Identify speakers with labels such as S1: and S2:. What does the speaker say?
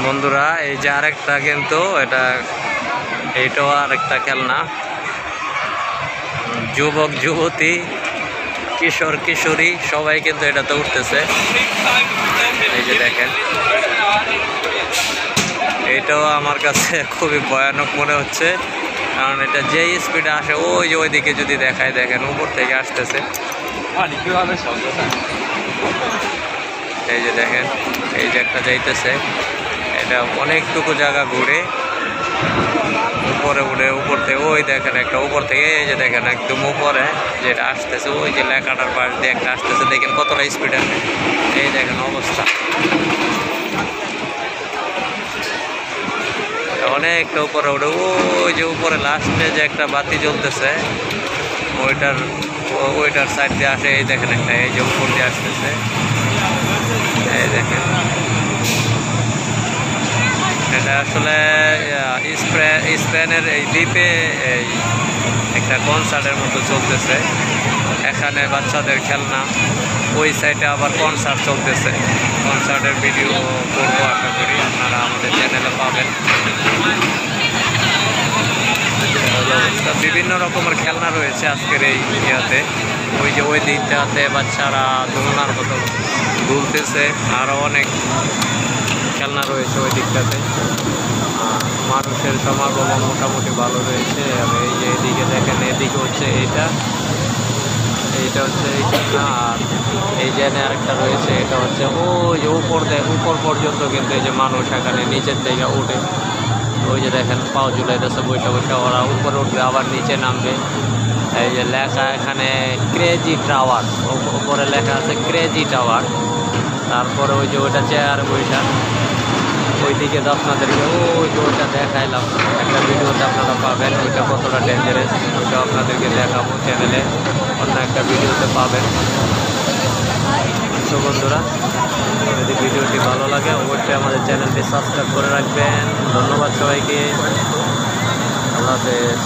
S1: বন্ধুরা এই যে আরেকটা, কিন্তু এইটাও আরেকটা খেলনা। যুবক যুবতী, কিশোর কিশোরী সবাই কিন্তু এটাতে উঠতেছে। এই যে দেখেন, এইটাও আমার কাছে খুবই ভয়ানক মনে হচ্ছে, কারণ এটা যে স্পিডে আসে ওইদিকে যদি দেখায়, দেখেন উপর থেকে আসতেছে। এই যে দেখেন, এই যে একটা যাইতেছে, এটা অনেকটুকু জায়গা ঘুরে উপরে উঠে, উপর থেকে ওই দেখেন একটা উপর থেকে, এই যে দেখেন একদম উপরে যেটা আসতেছে, ওই যে লেখাটার পাশ দিয়ে একটা আসতেছে, দেখেন কতটা স্পিডে। এই দেখেন অবস্থা, অনেকটা উপরে উঠে, ওই যে উপরে লাস্টে যে একটা বাতি জ্বলতেছে ওইটার সাইড দিয়ে আসে। এই দেখেন একটা, এই যে উপর দিয়ে আসতেছে, এই দেখেন। এটা আসলে স্পেনের এই দ্বীপে এই একটা কনসার্টের মতো চলতেছে। এখানে বাচ্চাদের খেলনা, ওই সাইডে আবার কনসার্ট চলতেছে। কনসার্টের ভিডিও করবো, আশা করি আপনারা আমাদের চ্যানেলে পাবেন। বিভিন্ন রকমের খেলনা রয়েছে আজকের এই ইয়াতে। ওই যে ওই দিকটাতে বাচ্চারা দোলনার মতো দুলতেছে, আরও অনেক খেলনা রয়েছে ওই দিকটাতে। মানুষের সমাগম মোটামুটি ভালো রয়েছে। এই যে এদিকে দেখেন, এদিকে হচ্ছে এইটা হচ্ছে এই খেলনা, আর এই যে আরেকটা রয়েছে, এটা হচ্ছে ওই যে উপর পর্যন্ত কিন্তু এই যে মানুষ এখানে নিচের থেকে উঠে, ওই যে দেখেন পাও ঝুলাইতেছে বৈঠা বৈঠা, ওরা উপরে উঠবে আবার নিচে নামবে। এই যে লেখা এখানে ক্রেজি টাওয়ার, উপরে লেখা আছে ক্রেজি টাওয়ার। তারপরে ওই যে ওইটা চেয়ার বৈঠা, ওইদিকে তো আপনাদেরকে ওই যে ওইটা দেখাইলাম একটা ভিডিওতে, আপনারা পাবেন ওইটা কতটা ডেঞ্জারাস, ওইটা আপনাদেরকে দেখাবো চ্যানেলে, অন্য একটা ভিডিওতে পাবেন। তো বন্ধুরা, যদি ভিডিওটি ভালো লাগে অবশ্যই আমাদের চ্যানেলটি সাবস্ক্রাইব করে রাখবেন। ধন্যবাদ সবাইকে, আল্লাহ হাফেজ।